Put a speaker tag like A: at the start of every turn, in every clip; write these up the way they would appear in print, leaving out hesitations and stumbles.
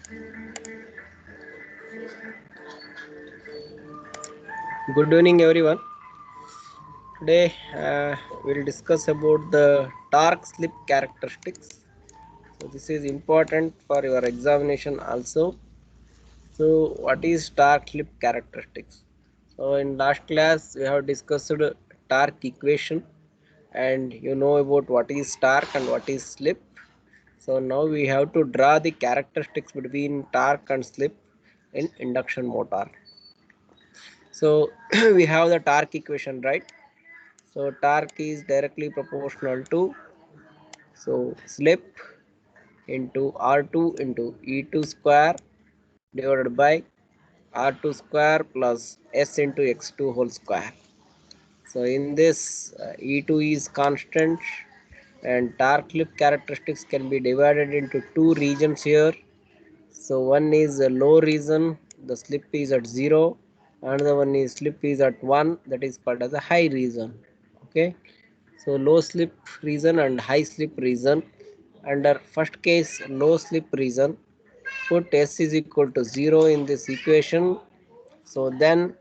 A: Good evening, everyone. Today we'll discuss about the torque slip characteristics. So this is important for your examination also. So what is torque slip characteristics? So in last class we have discussed torque equation, and you know about what is torque and what is slip. So now we have to draw the characteristics between torque and slip in induction motor. So we have the torque equation, right? So torque is directly proportional to slip into R2 into E2 square divided by R2 square plus S into X2 whole square. So in this E2 is constant, and torque slip characteristics can be divided into two regions here. So one is a low region, the slip is at 0. Another one is slip is at 1, that is called as a high region. Okay. So low slip region and high slip region. Under first case low slip region, put S is equal to 0 in this equation. So then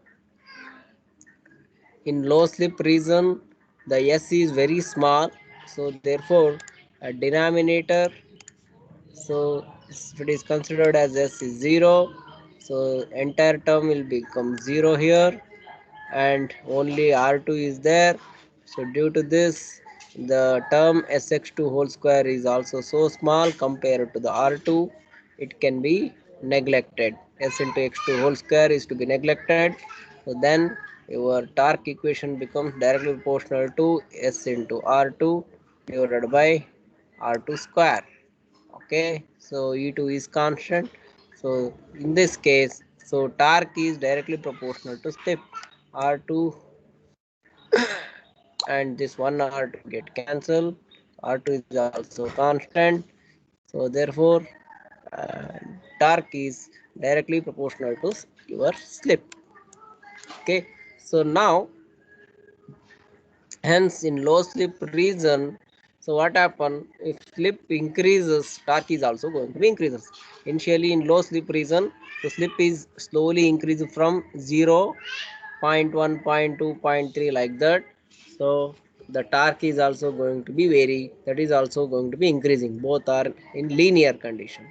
A: in low slip region the S is very small, so therefore a denominator, so it is considered as S is 0, so entire term will become 0 here, and only R2 is there. So due to this, the term Sx2 whole square is also so small compared to the R2, it can be neglected. S into x2 whole square is to be neglected. So then your torque equation becomes directly proportional to S into R2 divided by R2 square. Okay, so E2 is constant. So in this case, so torque is directly proportional to step R2, and this one R2 get cancelled. R2 is also constant. So therefore uh, torque is directly proportional to your slip. Okay, so now hence in low slip region, so what happen, if slip increases, torque is also going to be increases. Initially in low slip region, the slip is slowly increased from 0, 0.1, 0.2, 0.3 like that. So the torque is also going to be vary, that is also going to be increasing, both are in linear condition.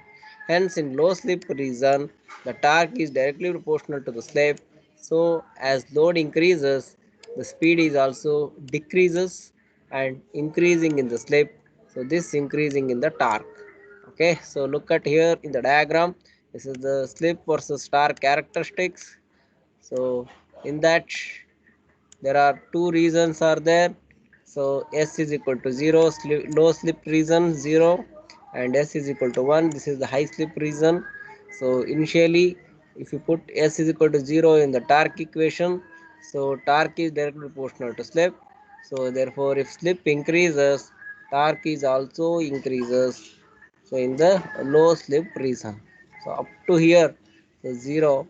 A: Hence in low slip region the torque is directly proportional to the slip. So as load increases, the speed is also decreases and increasing in the slip, so this increasing in the torque. Okay, so look at here in the diagram, this is the slip versus torque characteristics. So in that there are two reasons are there. So S is equal to 0, low slip region 0, and S is equal to 1, this is the high slip region. So initially if you put S is equal to 0 in the torque equation, so torque is directly proportional to slip. So therefore if slip increases, torque is also increases. So in the low slip region, so up to here, so 0 to zero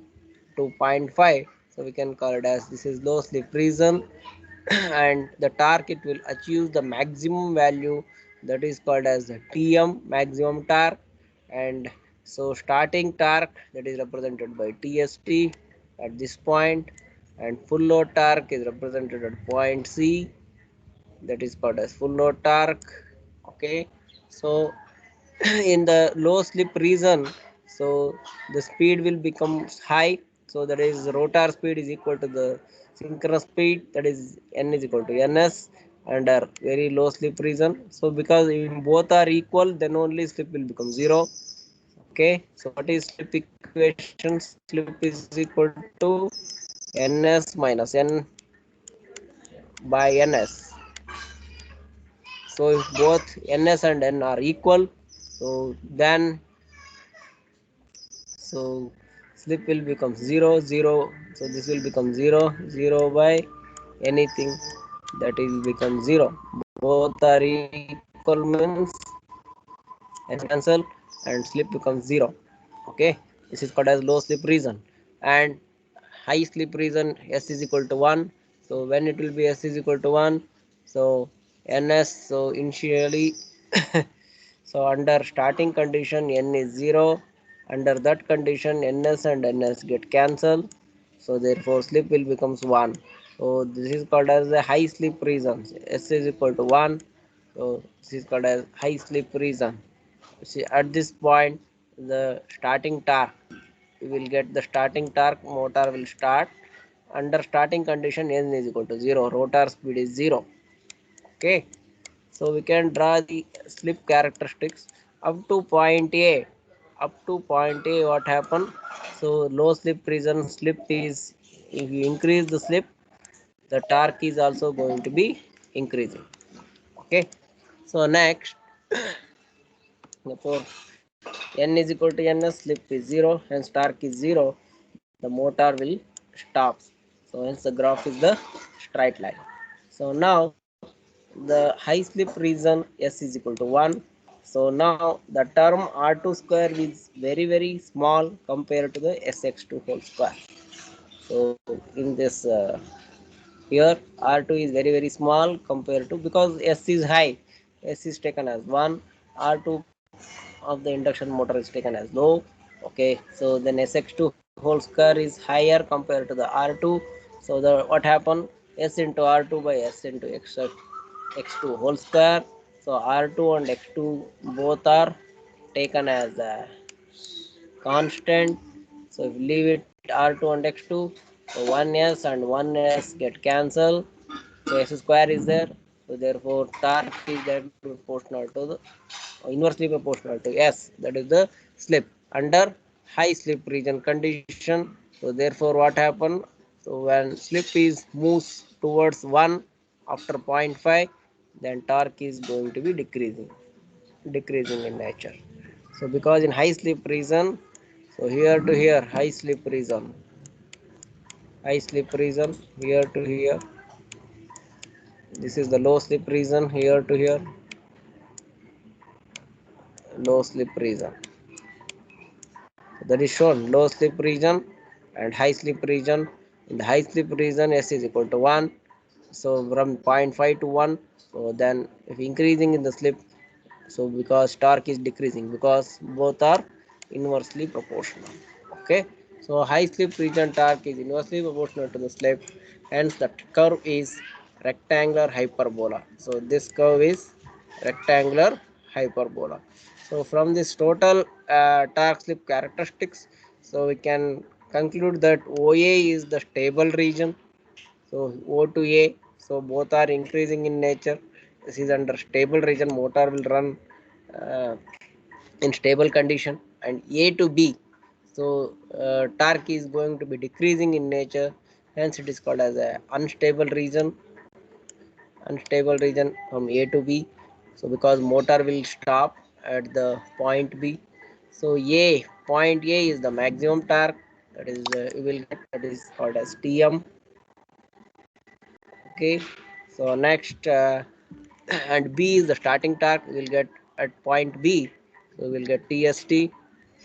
A: point 0.5, so we can call it as this is low slip region. And the torque, it will achieve the maximum value, that is called as the Tm, maximum torque. And so starting torque, that is represented by TST at this point, and full load torque is represented at point C, that is called as full load torque. Okay, so in the low slip region, so the speed will become high, so that is rotor speed is equal to the synchronous speed, that is n is equal to ns under very low slip region. So because in both are equal, then only slip will become 0. Okay, so what is slip equation? Slip is equal to ns minus n by ns. So if both ns and n are equal, so then so slip will become 0, 0. So this will become 0, 0 by anything, that is become 0. Both are equal means ns will cancel and slip becomes 0. Okay, this is called as low slip region. And high slip region, s is equal to 1. So when it will be s is equal to 1, so ns, so initially so under starting condition n is 0, Under that condition, ns and ns get cancelled, so therefore slip will becomes 1. So this is called as a high slip region. S is equal to 1, so this is called as high slip region. See, at this point, the starting torque, we will get the starting torque, motor will start. Under starting condition, n is equal to 0, rotor speed is 0. Okay, so we can draw the slip characteristics up to point A. Up to point A, what happened? So low slip region, slip is, if you increase the slip, the torque is also going to be increasing. Okay, so next, for n is equal to ns, slip is 0, hence torque is 0, the motor will stop. So hence the graph is the straight line. So now the high slip region s is equal to 1. So now the term r2 square is very very small compared to the sx2 whole square. So in this here r2 is very very small compared to, because s is high, s is taken as 1, r2 of the induction motor is taken as low. Okay, so then sx2 whole square is higher compared to the r2. So the what happened, s into r2 by s into x2 whole square. So r2 and x2 both are taken as a constant. So if you leave it r2 and x2, so 1s and 1s get cancelled, so s square is there. So therefore torque is directly proportional to the, inversely proportional to s, that is the slip under high slip region condition. So therefore what happen, so when slip is moves towards 1 after 0.5, then torque is going to be decreasing in nature. So because in high slip region, so here to here high slip region, here to here, this is the low slip region, here to here low slip region, that is shown low slip region and high slip region. In the high slip region, s is equal to 1, so from 0.5 to 1. So then if increasing in the slip, so because torque is decreasing, because both are inversely proportional. Okay, so high slip region torque is inversely proportional to the slip, hence the curve is rectangular hyperbola. So this curve is rectangular hyperbola. So from this total torque slip characteristics, so we can conclude that oa is the stable region. So o to a, so both are increasing in nature. This is under stable region, motor will run uh, in stable condition. And a to b, so torque is going to be decreasing in nature, hence it is called as a unstable region from a to b. So because motor will stop at the point b. So a point a is the maximum torque, that is you will get, that is called as tm. Okay, so next and b is the starting torque, we will get at point b, so we will get tst.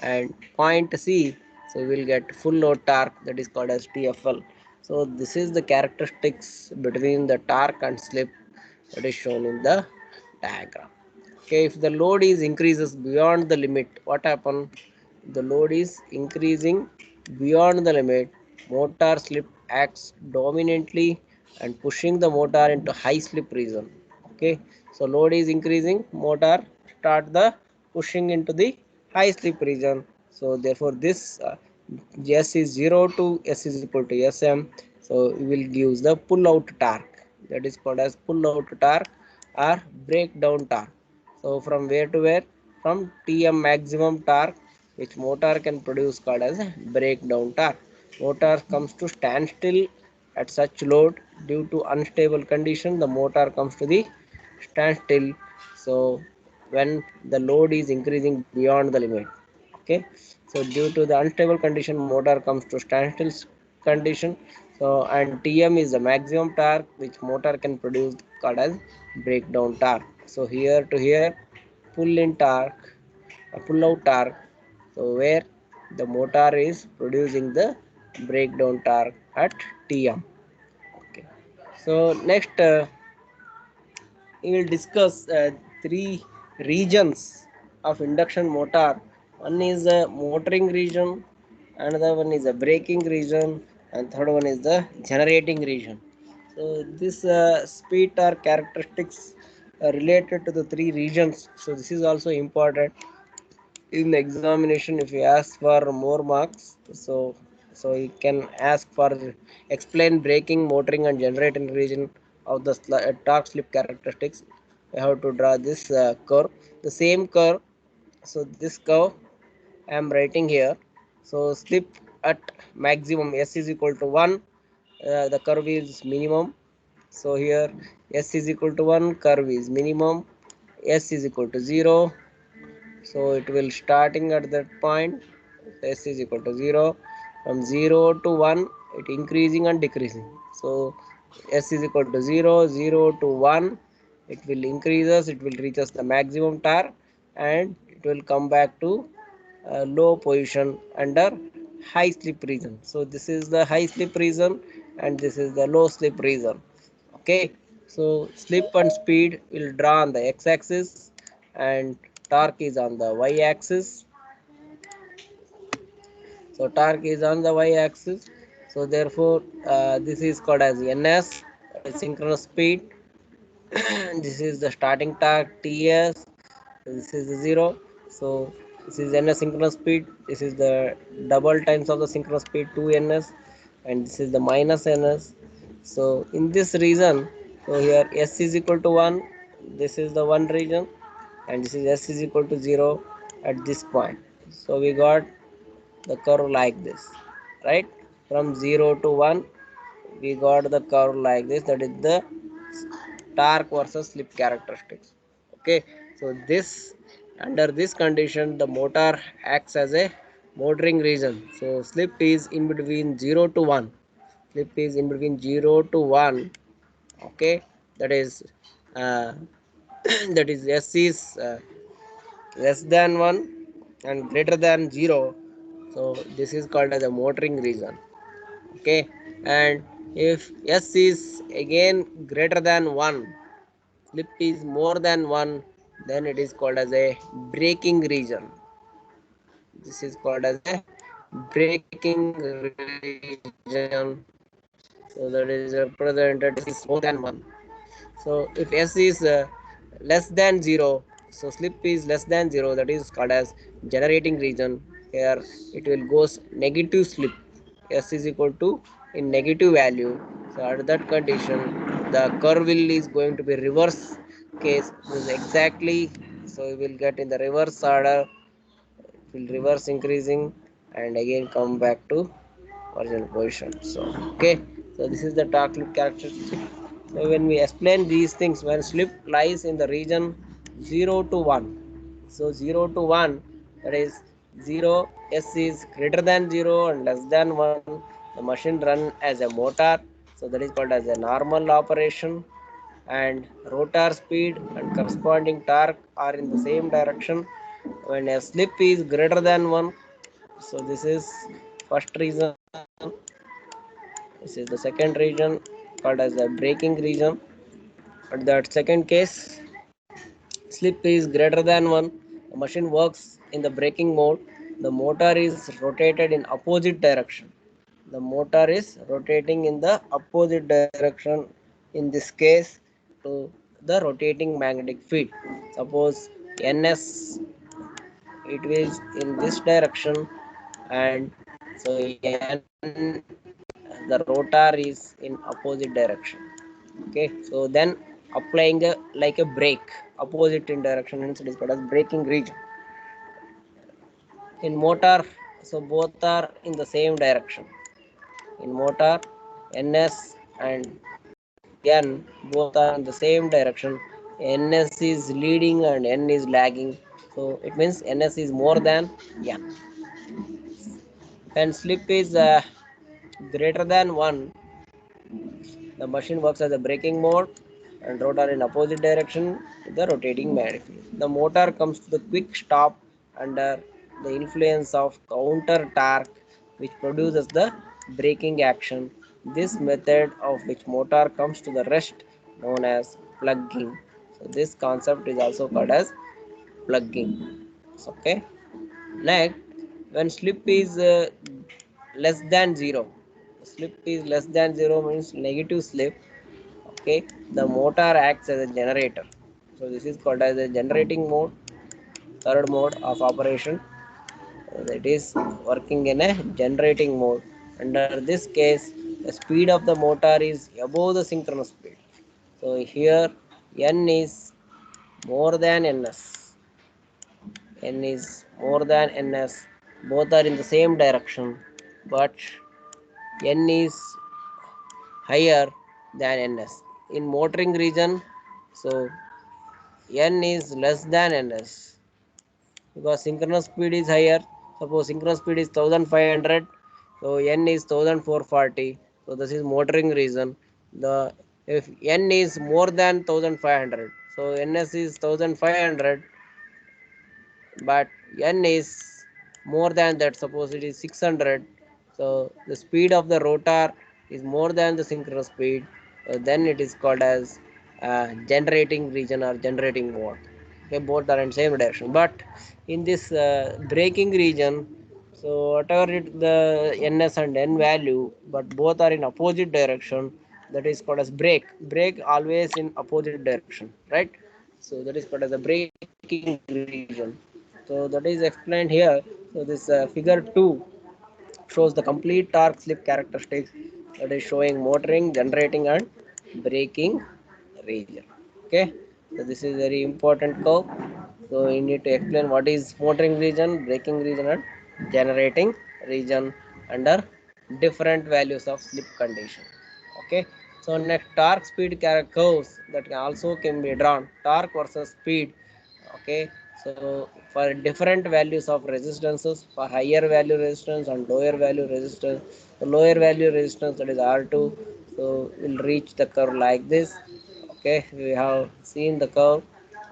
A: And point c, so we will get full load torque, that is called as tfl. So this is the characteristics between the torque and slip, that is shown in the diagram. Okay, if the load is increases beyond the limit, what happen, the load is increasing beyond the limit, motor slip acts dominantly and pushing the motor into high slip region. Okay, so load is increasing, motor start the pushing into the high slip region. So therefore this s is 0 to s is equal to sm. So we will use the pull out torque, that is called as pull out torque or breakdown torque. So from where to where, from tm maximum torque which motor can produce, called as breakdown torque. Motor comes to standstill at such load due to unstable condition, the motor comes to the standstill. So when the load is increasing beyond the limit. Okay, so due to the unstable condition, motor comes to standstill condition. So and tm is the maximum torque which motor can produce, called as breakdown torque. So here to here pull in torque, pull out torque, so where the motor is producing the breakdown torque at tm. Okay, so next we will discuss three regions of induction motor One is the motoring region, another one is the braking region, and third one is the generating region. So this speed or characteristics are related to the three regions. So this is also important in the examination. If you ask for more marks, so you can ask for explain braking, motoring, and generating region of the torque slip characteristics. We have to draw this curve, the same curve. So this curve I am writing here. So slip at maximum s is equal to 1, the curve is minimum. So here s is equal to 1, curve is minimum, s is equal to 0. So it will starting at that point, s is equal to 0. From 0 to 1 it increasing and decreasing. So s is equal to 0, 0 to 1 it will increases, it will reaches the maximum torque, and it will come back to low position under high slip region. So this is the high slip region and this is the low slip region. Okay, so slip and speed will draw on the x-axis and torque is on the y-axis. So torque is on the y-axis. So therefore, this is called as ns, synchronous speed. This is the starting torque ts. This is the 0. So this is ns synchronous speed. This is the double times of the synchronous speed 2ns, and this is the minus ns. So in this region, so here s is equal to 1. This is the one region, and this is s is equal to 0 at this point. So we got the curve like this, right? From 0 to 1 we got the curve like this, that is the torque versus slip characteristics. Okay, so this, under this condition the motor acts as a motoring region. So slip is in between 0 to 1, slip is in between 0 to 1. Okay, that is uh, that is s is less than 1 and greater than 0. So this is called as a motoring region. Okay, and if s is again greater than 1, slip is more than 1, then it is called as a braking region. This is called as a braking region. So that is represented s is more than 1. So if s is less than 0, so slip is less than 0, that is called as generating region. Here it will goes negative slip, s is equal to in negative value. So at that condition the curve will is going to be reverse case. This is exactly, so we will get in the reverse order. It will reverse increasing and again come back to original position. So okay, so this is the torque slip characteristic. So when we explain these things, when slip lies in the region 0 to 1, so 0 to 1, that is 0, s is greater than 0 and less than 1, the machine run as a motor. So that is called as a normal operation, and rotor speed and corresponding torque are in the same direction. When a slip is greater than 1, so this is first reason, this is the second region called as the braking region. At that second case, slip is greater than 1, the machine works in the braking mode, the motor is rotated in opposite direction. The motor is rotating in the opposite direction, in this case to the rotating magnetic field. Suppose ns, it is in this direction, and so n, the rotor is in opposite direction. Okay, so then applying a like a brake opposite in direction, hence it is called as braking region. In motor, so both are in the same direction. In motor, ns and n both are in the same direction. Ns is leading and n is lagging, so it means ns is more than n. When slip is greater than 1, the machine works as a braking mode and rotor in opposite direction to the rotating magnetic field. The motor comes to the quick stop under the influence of counter torque, which produces the braking action. This method of which motor comes to the rest known as plugging. So this concept is also called as plugging. Okay. Next, when slip is less than 0, slip is less than 0 means negative slip. Okay, the motor acts as a generator. So this is called as a generating mode, third mode of operation. That is working in a generating mode. Under this case, the speed of the motor is above the synchronous speed. So here n is more than ns. N is more than ns. Both are in the same direction, but n is higher than ns. In motoring region, so n is less than ns because synchronous speed is higher. Suppose synchronous speed is 1500, so n is 1440. So this is motoring region. The if n is more than 1500, so ns is 1500, but n is more than that. Suppose it is 600, so the speed of the rotor is more than the synchronous speed. Then it is called as generating region or generating mode. Okay, both are in same direction, but in this braking region, so whatever the ns and n value, but both are in opposite direction, that is called as brake always in opposite direction, right? So that is called as the braking region. So that is explained here. So this figure 2 shows the complete torque slip characteristics, that is showing motoring, generating and braking region. Okay, so this is very important curve. So you need to explain what is motoring region, braking region and generating region under different values of slip condition. Okay, so next torque speed curves that can also can be drawn, torque versus speed. Okay, so for different values of resistances, for higher value resistance and lower value resistance, the lower value resistance, that is r2, so will reach the curve like this. Okay, we have seen the curve,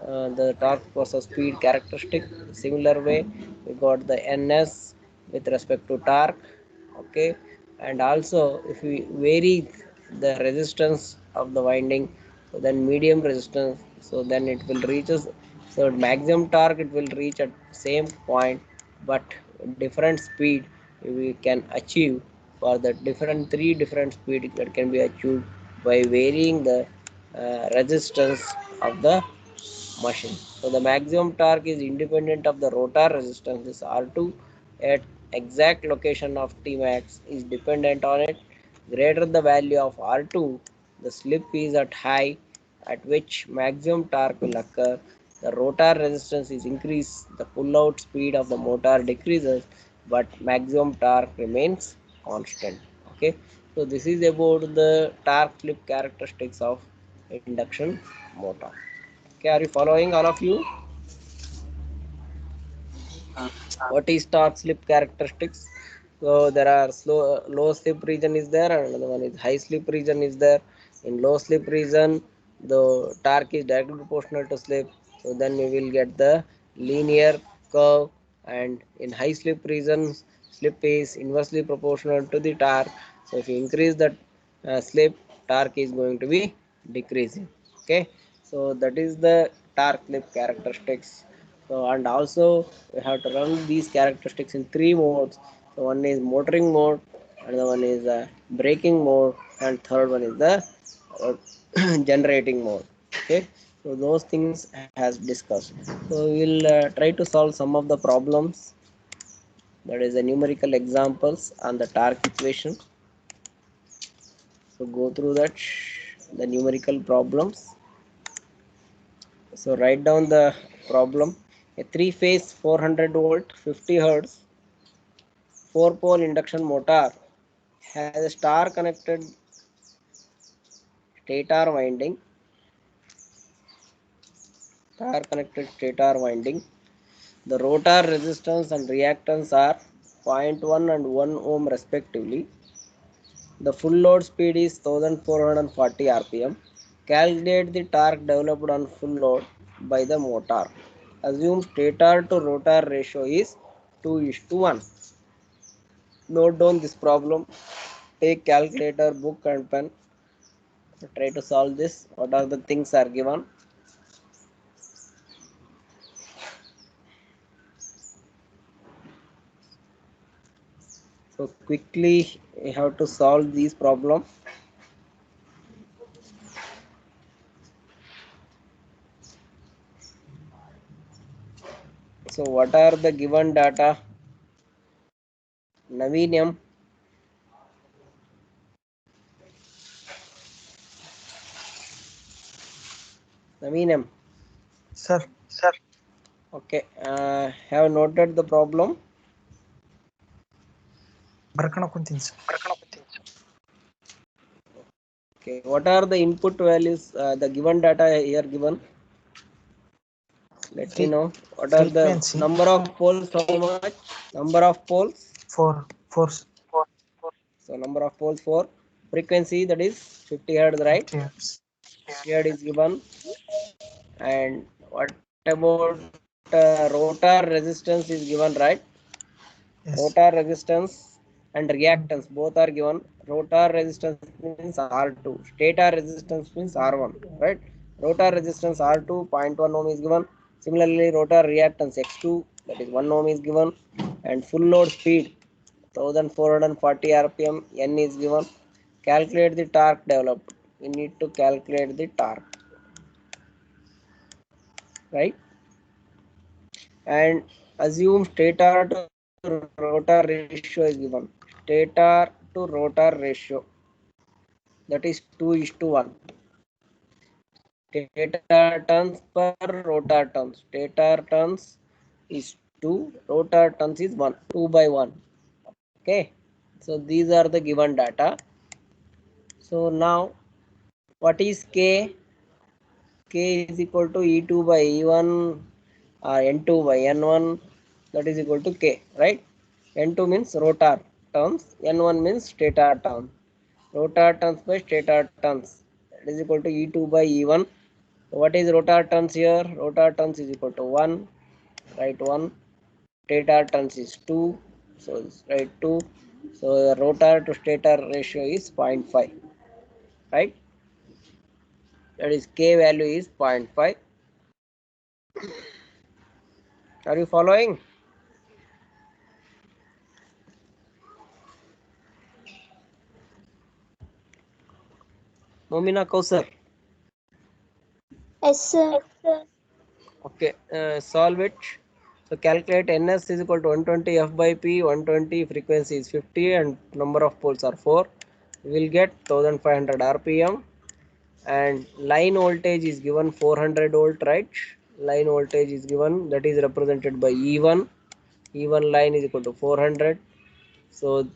A: the torque versus speed characteristic. Similar way, we got the ns with respect to torque. Okay, and also if we vary the resistance of the winding, so then medium resistance, so then it will reaches, so maximum torque it will reach at same point, but different speed we can achieve for the different three different speed that can be achieved by varying the resistance of the machine. So the maximum torque is independent of the rotor resistance. This R2 at exact location of Tmax is dependent on it. Greater the value of R2, the slip is at high, at which maximum torque will occur. The rotor resistance is increased, the pull-out speed of the motor decreases, but maximum torque remains constant. Okay, so this is about the torque slip characteristics of induction motor. Okay, are you following, all of you? What is torque slip characteristics? So there are low slip region is there, and another one is high slip region is there. In low slip region, the torque is directly proportional to slip, so then we will get the linear curve. And in high slip region, slip is inversely proportional to the torque. So if you increase the slip, torque is going to be decreasing. Okay, so that is the torque slip characteristics. So and also we have to run these characteristics in three modes. So one is motoring mode, another one is braking mode, and third one is the uh, generating mode. Okay, so those things has discussed. So we will try to solve some of the problems, that is the numerical examples on the torque equation. So go through that, the numerical problems. So write down the problem. A three-phase 400 volt 50 hertz 4-pole induction motor has a star connected stator winding. The rotor resistance and reactance are zero point 0.1 and 1 ohm respectively. The full load speed is 1440 rpm. Calculate the torque developed on full load by the motor. Assume stator to rotor ratio is 2:1. Note down this problem. Take calculator, book and pen. Try to solve this. What are the things are given? So quickly we have to solve these problems. So what are the given data? Navinam. Navinam.
B: Sir,
A: Okay. Have noted the problem.
B: ಬರ್ಕಣಕೊಂತೀನಿ sir.
A: Okay. What are the input values? The given data here given. Let me know. What are the
B: Frequency
A: number of poles? How much? Number of poles?
B: 4
A: So number of poles 4. Frequency, that is 50 hertz, right?
B: 50 hertz.
A: 50 hertz is given. And what about rotor resistance is given, right?
B: Yes.
A: Rotor resistance and reactance both are given. Rotor resistance means R2, stator resistance means R1, right? Rotor resistance R2 0.1 ohm is given. Similarly, rotor reactance X2, that is 1 ohm is given. And full load speed 1440 rpm, N is given. Calculate the torque developed. We need to calculate the torque, right? And assume stator to rotor ratio is given. Stator to rotor ratio, that is 2:1. Stator turns per rotor turns. Stator turns is 2, rotor turns is 1, 2 by 1. Okay, so these are the given data. So now what is K? K is equal to E2 by E1, N2 by N1, that is equal to K, right? N2 means rotor turns, N1 means stator turns. Rotor turns by stator turns, that is equal to E2 by E1. What is rotor turns here? Rotor turns is equal to 1, write 1. Stator turns is 2, so write 2. So the rotor to stator ratio is 0.5, right? That is K value is 0.5. Are you following? Momina Kausar.
C: Yes, sir.
A: Okay, solve it. So calculate Ns is equal to 120 F by P, 120 frequency is 50 and number of poles are 4. We will get 1500 rpm. And line voltage is given 400 volt, right? Line voltage is given, that is represented by E1. E1 line is equal to 400. So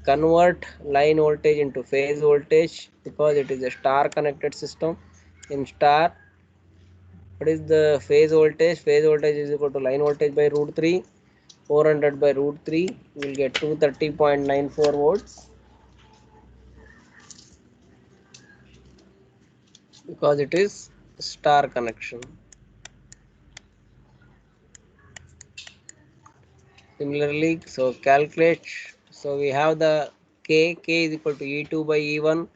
A: convert line voltage into phase voltage because it is a star connected system. In star, what is the phase voltage? Phase voltage is equal to line voltage by root 3. 400 by root 3, we will get 230.94 volts because it is star connection. Similarly, so calculate. So we have the K is equal to E2 by E1,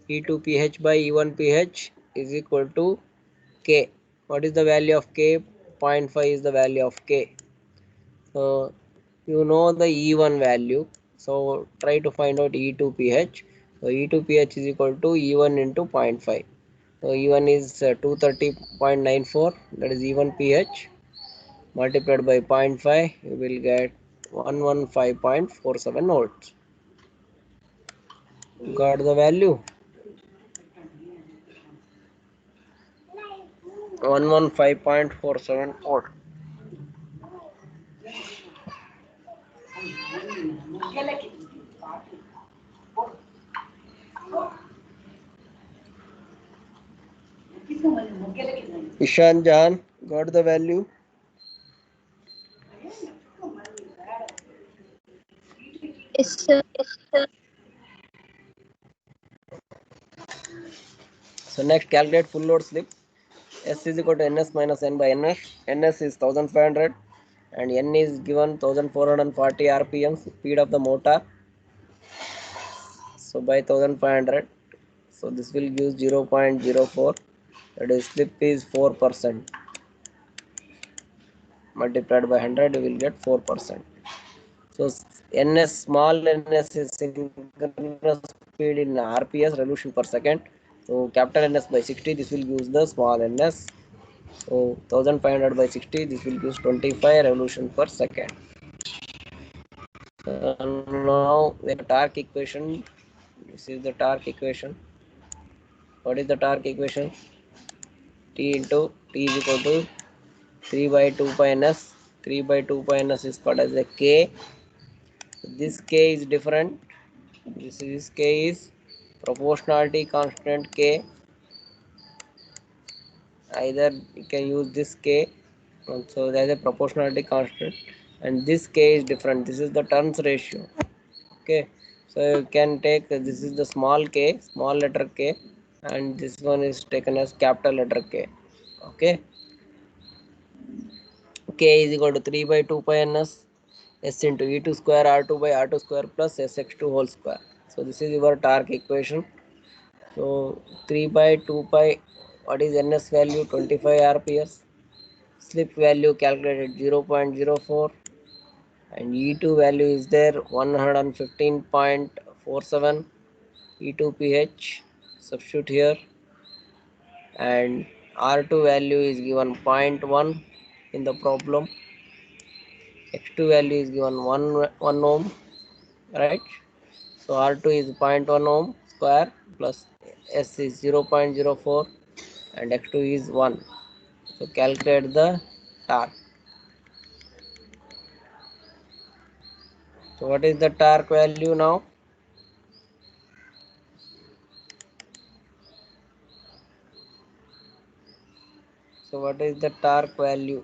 A: E2 pH by E1 pH is equal to K. What is the value of K? 0.5 is the value of K. So you know the E1 value. So try to find out E2 pH. So E2 pH is equal to E1 into 0.5. So E1 is 230.94, that is E1 pH, multiplied by 0.5, you will get 115.47 volts. Got the value? 115.47 volt. Ishan Jahan, got the value?
C: Yes, sir.
A: So next calculate full load slip. S is equal to Ns minus N by Ns. Ns is 1500 and N is given 1440 rpm speed of the motor. So by 1500, so this will give 0.04, that is slip is 4%, multiplied by 100 you will get 4%. So ns, small ns is synchronous speed in rps, revolution per second. So capital ns by 60, this will use the small ns. So 1500 by 60, this will use 25 revolution per second. Now the torque equation. This is the torque equation. What is the torque equation? T into T is equal to 3 by 2 pi ns. 3 by 2 pi ns is called as a K. This K is different. This K is proportionality constant K. Either you can use this K. So there is a proportionality constant, and this K is different. This is the turns ratio. Okay, so you can take this is the small K, small letter K, and this one is taken as capital letter K. Okay, K is equal to 3 by 2 pi ns s into e2 square r2 by r2 square plus sx2 whole square. So this is your torque equation. So 3 by 2 pi, what is ns value? 25 rps. Slip value calculated 0.04, and e2 value is there 115.47 e2 ph. Substitute here, and r2 value is given 0.1 in the problem. X2 value is given 1 ohm, right? So R2 is 0.1 ohm square plus S is 0.04 and X2 is 1. So calculate the torque. So what is the torque value now? So what is the torque value?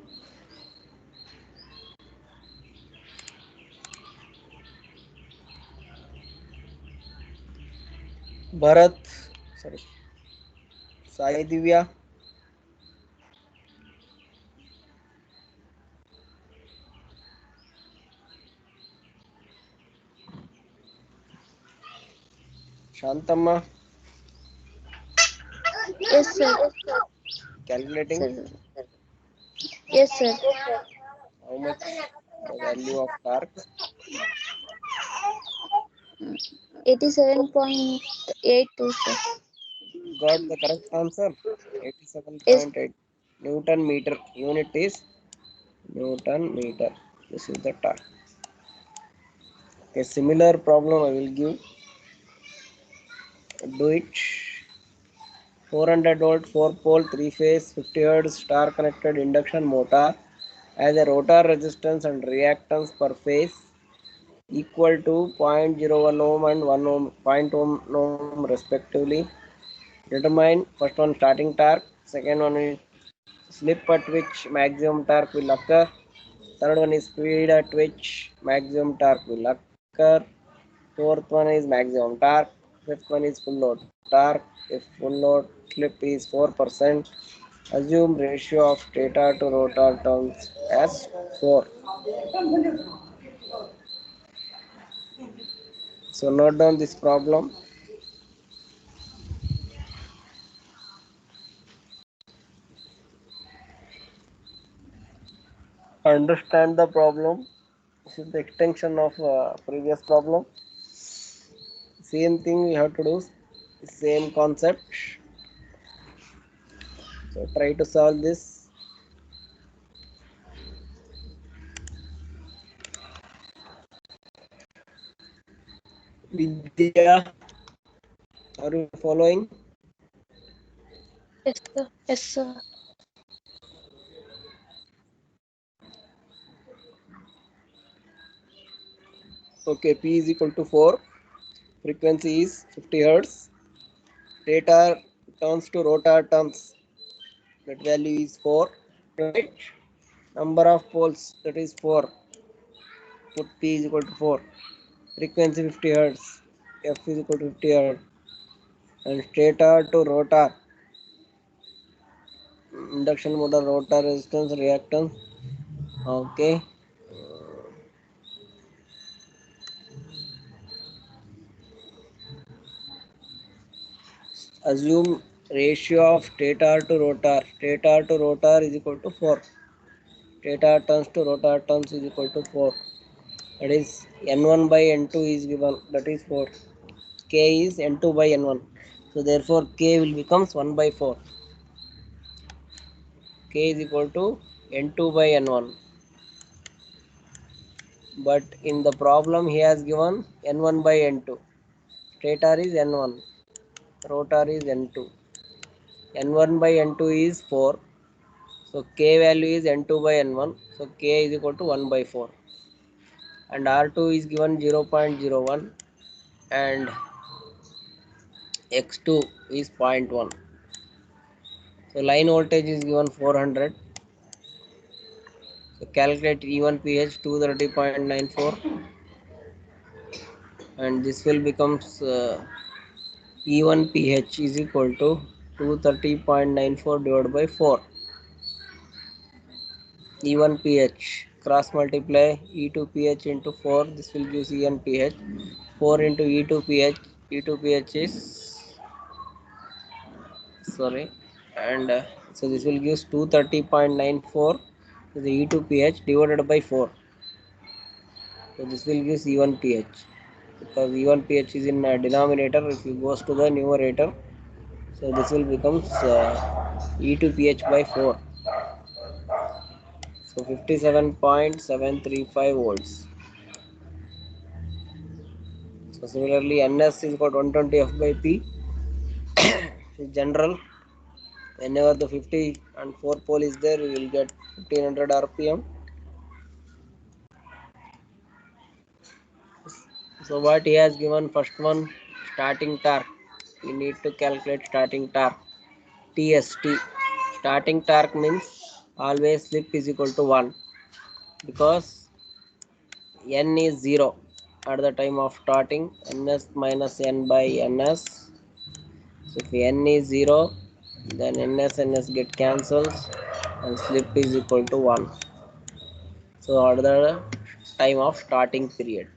A: Bharat, sorry, Sai Divya. Shantamma,
C: Yes, sir.
A: calculating
C: Sir. Yes, sir.
A: how much the value of torque.
C: 87.82, sir.
A: Got the correct answer.
C: Yes,
A: 87.8 Newton meter. Unit is Newton meter. This is the torque. A similar problem I will give. Do it. 400 volt 4 pole 3 phase 50 hertz star connected induction motor has a rotor resistance and reactance per phase equal to 0.01 ohm and 1 ohm 0.1 ohm respectively. Determine first one starting torque, second one is slip at which maximum torque will occur, third one is speed at which maximum torque will occur, fourth one is maximum torque, fifth one is full load torque. If full load slip is 4%, assume ratio of stator to rotor turns as 4. So note down this problem. Understand the problem. This is the extension of previous problem. Same thing we have to do, same concept. So try to solve this. Vidya, are you following?
C: yes, sir. Yes, sir.
A: Okay, P is equal to 4. Frequency is 50 hertz. Stator turns to rotor turns. That value is 4. Right? Number of poles, that is 4. Put P is equal to 4. Frequency 50 hertz. F is equal to 50 hertz. And stator to rotor. Induction motor rotor resistance reactance. Okay. Assume ratio of stator to rotor. Stator to rotor is equal to 4. Stator turns to rotor turns is equal to 4. That is n1 by n2 is given, that is 4. K is n2 by n1. So therefore K will becomes 1 by 4. K is equal to n2 by n1. But in the problem he has given n1 by n2. Stator is n1, rotor is n2. n1 by n2 is 4. So K value is n2 by n1. So K is equal to 1 by 4. And R2 is given 0.01 and X2 is 0.1. So line voltage is given 400. So calculate E1 pH 230.94 and this will becomes E1 pH is equal to 230.94 divided by 4. E1 pH cross multiply E2 pH into 4, this will give E1 pH. 4 into E2 pH, E2 pH is sorry, and so this will give 230.94 the E2 pH divided by 4. So this will give E1 pH because E1 pH is in denominator. If you goes to the numerator, so this will becomes E2 pH by 4. So 57.735 volts. So similarly, NS is got 120 F by P. General, whenever the 50 and 4 pole is there, we will get 1500 RPM. So what he has given, first one, starting torque. We need to calculate starting torque. TST. Starting torque means always slip is equal to 1 because N is 0 at the time of starting. Ns minus N by Ns. So if N is 0, then Ns get cancels and slip is equal to 1. So at the time of starting period.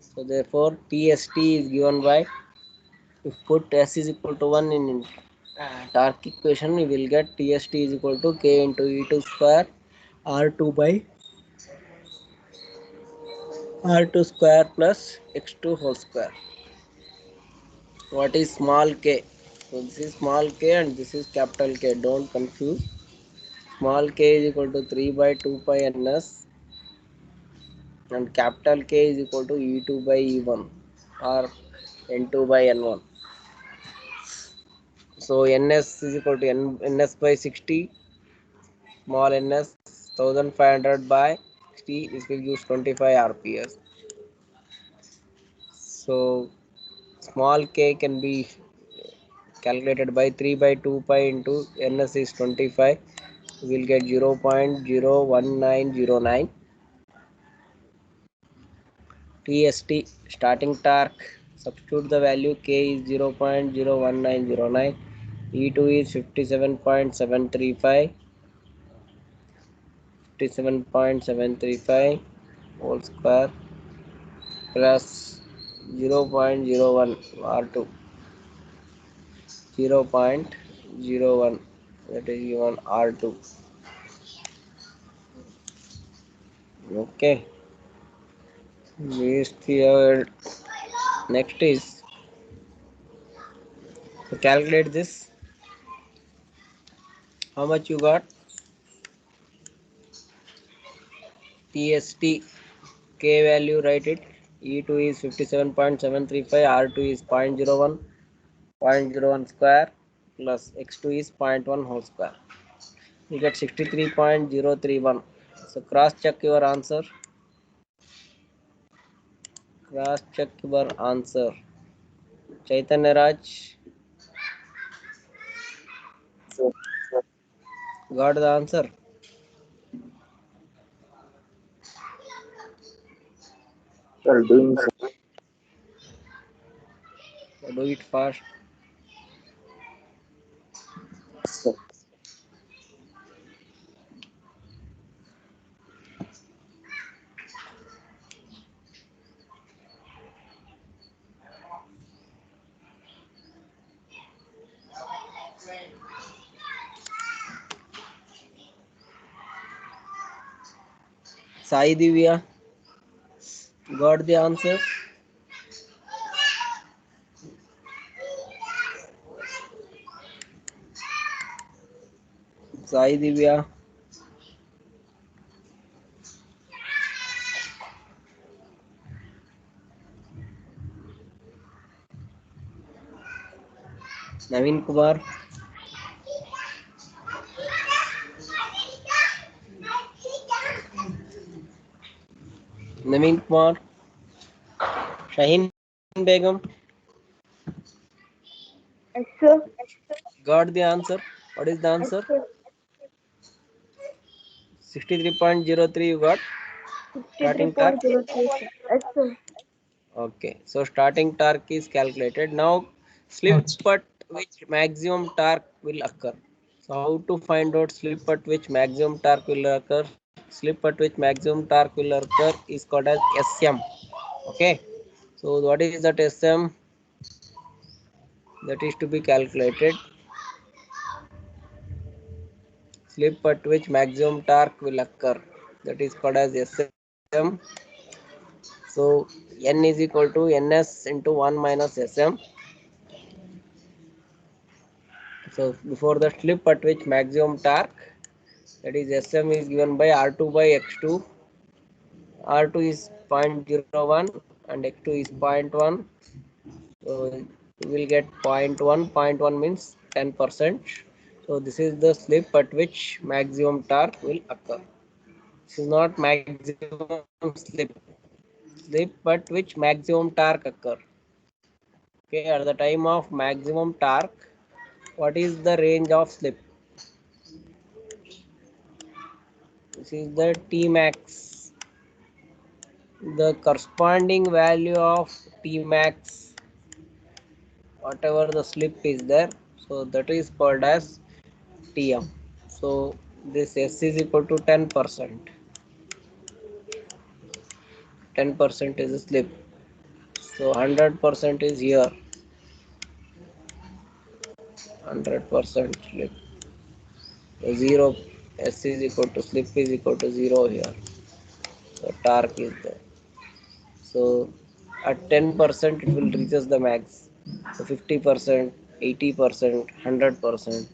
A: So therefore TST is given by, if put S is equal to 1 in torque equation, we will get TST is equal to K into E2 square R2 by R2 square plus X2 whole square. What is small k? So this is small k and this is capital K. Don't confuse. Small k is equal to 3 by 2 pi ns and capital K is equal to E2 by E1 or N2 by N1. So ns is equal to ns by 60, small ns 1500 by 60, this will use 25 RPS. So small k can be calculated by 3 by 2 pi into ns is 25. We will get 0.01909. TST starting torque, substitute the value K is 0.01909, E2 is 57.735, 57.735 whole square plus 0.01 R2, 0.01, that is given R2. Okay, next is to calculate this. How much you got? TST K value, write it. E2 is 57.735, R2 is 0.01, 0.01 square plus X2 is 0.1 whole square. You get 63.031. So cross check your answer. Cross check your answer. Chaitanya Raj, got the answer?
D: Sir, doing so.
A: Do it fast.
D: Sir.
A: Sai Divya. Got the answer? Sai Divya. Naveen Kumar. Naveen Kumar. Shaheen Begum.
C: Yes, sir.
A: Got the answer? What is the
C: Yes,
A: answer?
C: sir.
A: 63.03 you got? Starting torque?
C: 63.03, sir. Yes, sir.
A: Okay. So starting torque is calculated. Now slip
B: Notes.
A: at which maximum torque will occur. So how to find out slip at which maximum torque will occur? Slip at which maximum torque will occur is called as SM. Okay. So what is that SM? That is to be calculated. Slip at which maximum torque will occur. That is called as SM. So N is equal to NS into 1 minus SM. So before the slip at which maximum torque, that is SM is given by R2 by X2. R2 is 0.01 and X2 is 0.1. So you will get 0.1. 0.1 means 10%. So this is the slip at which maximum torque will occur. This is not maximum slip at which maximum torque occur. Okay, at the time of maximum torque, what is the range of slip? This is the T max. The corresponding value of T max, whatever the slip is there, so that is called as Tm. So this S is equal to 10%. 10% is a slip. So 100% is here. 100% slip. So 0 S is equal to slip is equal to 0 here. So torque is there. So at 10% it will reaches the max. So 50%, 80%, 100%.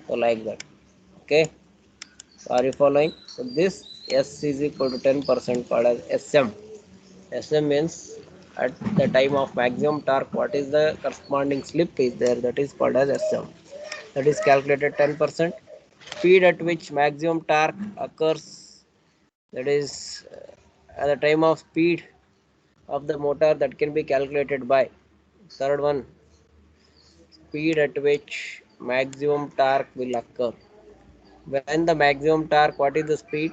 A: So like that. Okay. So are you following? So this S is equal to 10% called as SM. SM means at the time of maximum torque, what is the corresponding slip is there, that is called as SM. That is calculated 10%. Speed at which maximum torque occurs, that is at the time of speed of the motor, that can be calculated by third one, speed at which maximum torque will occur. When the maximum torque, what is the speed?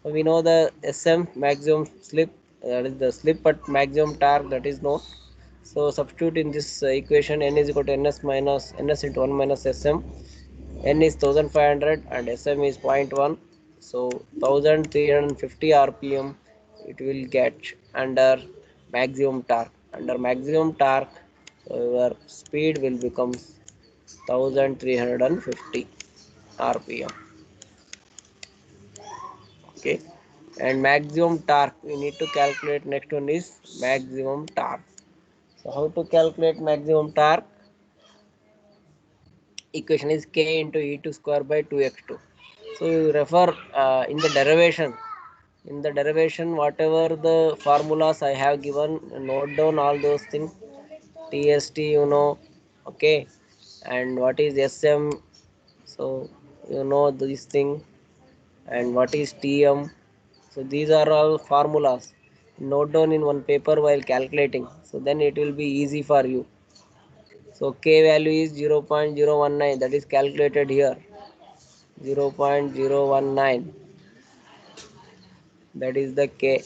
A: We know the SM maximum slip, that is the slip at maximum torque, that is known. So substitute in this equation, N is equal to NS minus NS into 1 minus SM. N is 1500 and SM is 0.1. So 1350 RPM it will get under maximum torque. Under maximum torque, your speed will become 1350 RPM. Okay, and maximum torque we need to calculate. Next one is maximum torque. So how to calculate maximum torque? Equation is k into e2 square by 2x2. So you refer in the derivation. In the derivation, whatever the formulas I have given, note down all those things. TST, you know, okay, and what is SM, so you know this thing, and what is TM. So these are all formulas. Note down in one paper while calculating. So then it will be easy for you. So K value is 0.019, that is calculated here. 0.019, that is the K.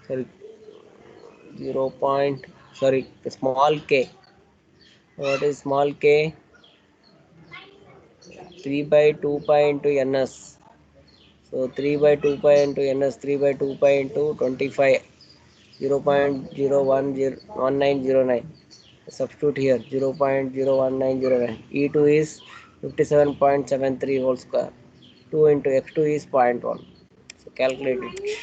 A: Sorry, 0. Sorry, small K. What is small K? 3 by 2 pi into ns. So 3 by 2 pi into ns, 3 by 2 pi into 25, 0.01909. Substitute here 0.01909. E2 is 57.73 whole square. 2 into x2 is 0.1. So calculate it.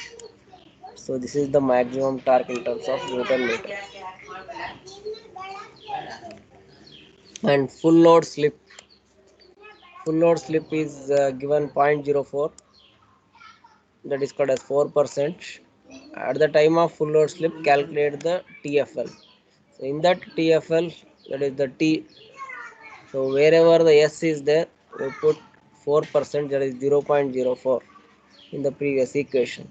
A: So this is the maximum torque in terms of Newton meter. And full load slip. Full load slip is given 0.04, that is called as 4%. At the time of full load slip, calculate the TFL. So in that TFL, that is the T. So wherever the S is there, we put 4%, that is 0.04 in the previous equation.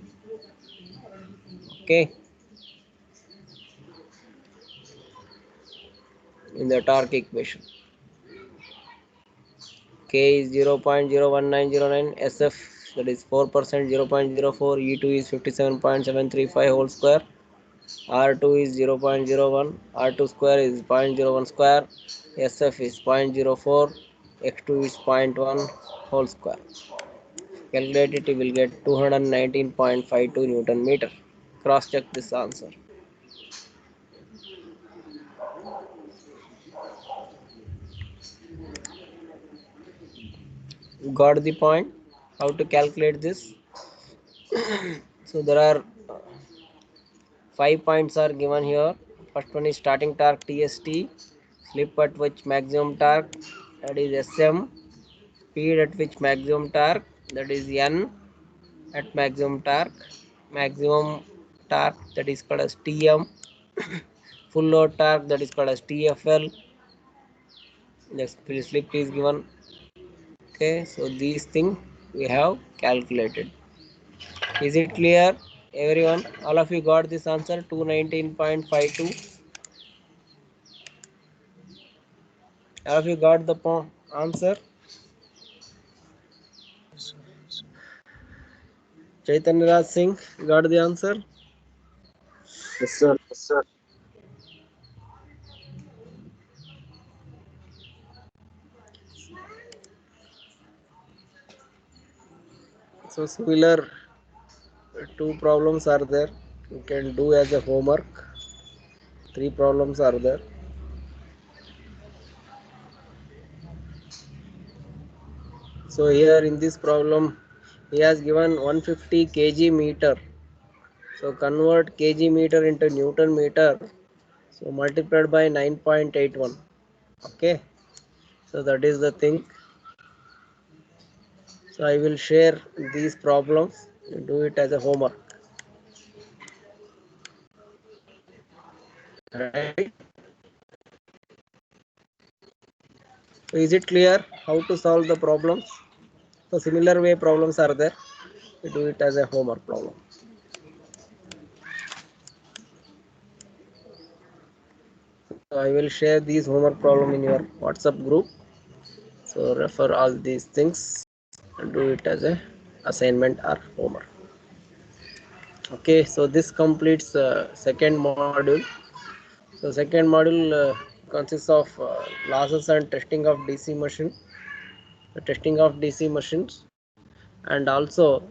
A: Okay. In the torque equation. K is 0.01909, SF, that is 4%, 0.04, E2 is 57.735 whole square, R2 is 0.01, R2 square is 0.01 square, SF is 0.04, X2 is 0.1 whole square. Calculate it, you will get 219.52 Newton meter. Cross check this answer. Got the point? How to calculate this? So there are 5 points are given here. First one is starting torque TST, slip at which maximum torque, that is SM, speed at which maximum torque, that is N at maximum torque, that is called as TM, full load torque, that is called as TFL. Next slip is given. Okay, so these things we have calculated. Is it clear, everyone? All of you got this answer, 219.52. All of you got the answer? Chaitanya Raj Singh, got the answer?
D: Yes, sir.
A: So similar two problems are there. You can do as a homework. 3 problems are there. So here in this problem, he has given 150 kg meter. So convert kg meter into Newton meter. So multiplied by 9.81. Okay. So that is the thing. So I will share these problems. You do it as a homework. Right. So is it clear how to solve the problems? So similar way problems are there. You do it as a homework problem. So I will share these homework problem in your WhatsApp group. So refer all these things and do it as a assignment or homework. Okay, so this completes second module. So second module consists of losses and testing of DC machine, the testing of DC machines, and also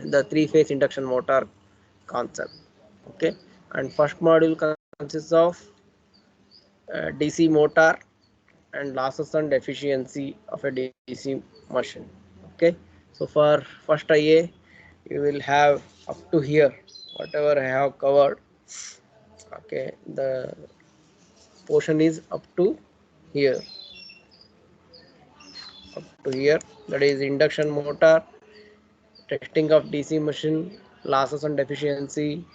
A: the three-phase induction motor concept. Okay, and first module consists of DC motor and losses and efficiency of a DC machine. Okay, so for first IA you will have up to here whatever I have covered. Okay, the portion is up to here, that is induction motor, testing of DC machine, losses and efficiency,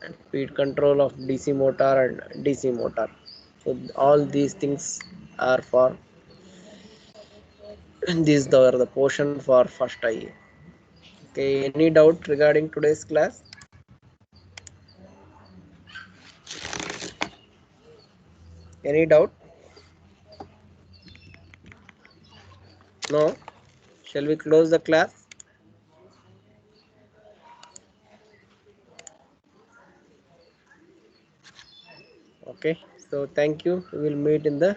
A: and speed control of DC motor and DC motor. So all these things are for these are the portion for first IA. Okay, any doubt regarding today's class? Any doubt? No? Shall we close the class? Okay, so thank you. We will meet in the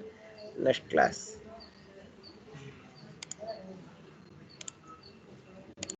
A: next class.